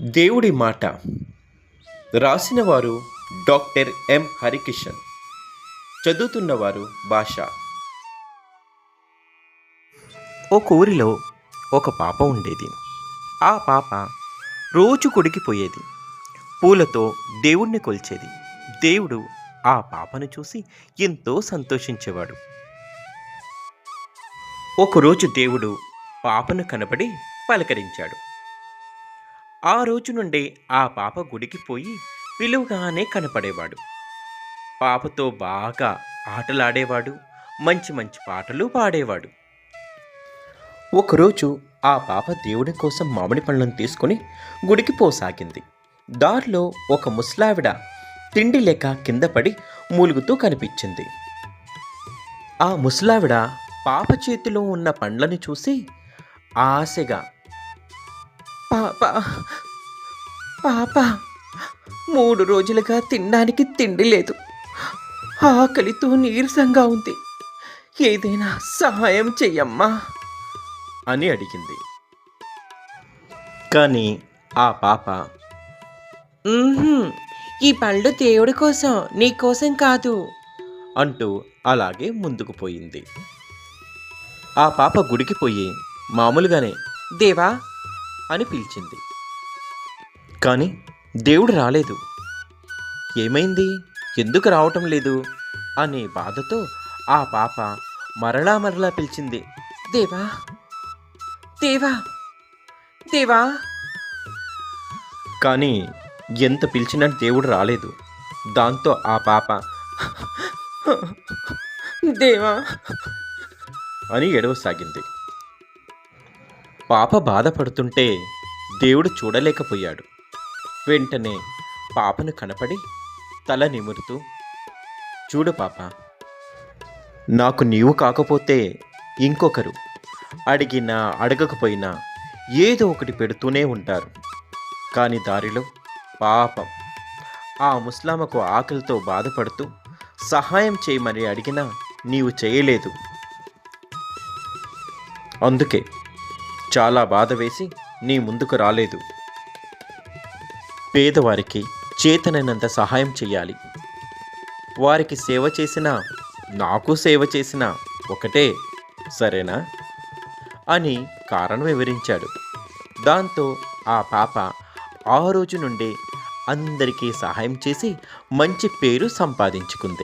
దేవుడి మాట రాసినవారు doctor M Harikishan. చదువుతున్నవారు భాష. ఒక ఊరిలో ఒక పాప ఉండేది. ఆ పాప రోజు గుడికి పోయేది. పూలతో దేవుణ్ణి కొలిచేది. దేవుడు ఆ పాపను చూసి ఎంతో సంతోషించేవాడు. ఒకరోజు దేవుడు పాపను కనబడి పలకరించాడు. ఆ రోజు నుండే ఆ పాప గుడికి పోయి విలువగానే కనపడేవాడు. పాపతో బాగా ఆటలాడేవాడు. మంచి మంచి పాటలు పాడేవాడు. ఒకరోజు ఆ పాప దేవుడి కోసం మామిడి పళ్ళను తీసుకుని గుడికి పోసాగింది. దారిలో ఒక ముసలావిడ తిండి లేక కింద పడి మూలుగుతూ కనిపించింది. ఆ ముసలావిడ పాప చేతిలో ఉన్న పండ్లను చూసి ఆశగా, పాప పాప 3 రోజులుగా తినడానికి తిండి లేదు, ఆకలితో నీరసంగా ఉంది, ఏదైనా సహాయం చెయ్యమ్మా అని అడిగింది. కానీ ఆ పాప, ఈ పళ్ళు దేవుడి కోసం, నీ కోసం కాదు అంటూ అలాగే ముందుకు పోయింది. ఆ పాప గుడికి పోయి మామూలుగానే దేవా అని పిలిచింది. కానీ దేవుడు రాలేదు. ఏమైంది, ఎందుకు రావటం లేదు అనే బాధతో ఆ పాప మరలా మరలా పిలిచింది, దేవా దేవా దేవా. కానీ ఎంత పిలిచినా దేవుడు రాలేదు. దాంతో ఆ పాప దేవా అని ఏడవసాగింది. పాప బాధపడుతుంటే దేవుడు చూడలేకపోయాడు. వెంటనే పాపను కనపడి తల నిమురుతూ, చూడు పాప, నాకు నీవు కాకపోతే ఇంకొకరు అడిగినా అడగకపోయినా ఏదో ఒకటి పెడుతూనే ఉంటారు. కానీ దారిలో పాపం ఆ ముస్లామకు ఆకలితో బాధపడుతూ సహాయం చేయమని అడిగినా నీవు చేయలేదు. అందుకే చాలా బాధ వేసి నీ ముందుకు రాలేదు. పేదవారికి చేతనైనంత సహాయం చేయాలి. వారికి సేవ చేసినా నాకు సేవ చేసినా ఒకటే, సరేనా అని కారణం వివరించాడు. దాంతో ఆ పాప ఆ రోజు నుండి అందరికీ సహాయం చేసి మంచి పేరు సంపాదించుకుంది.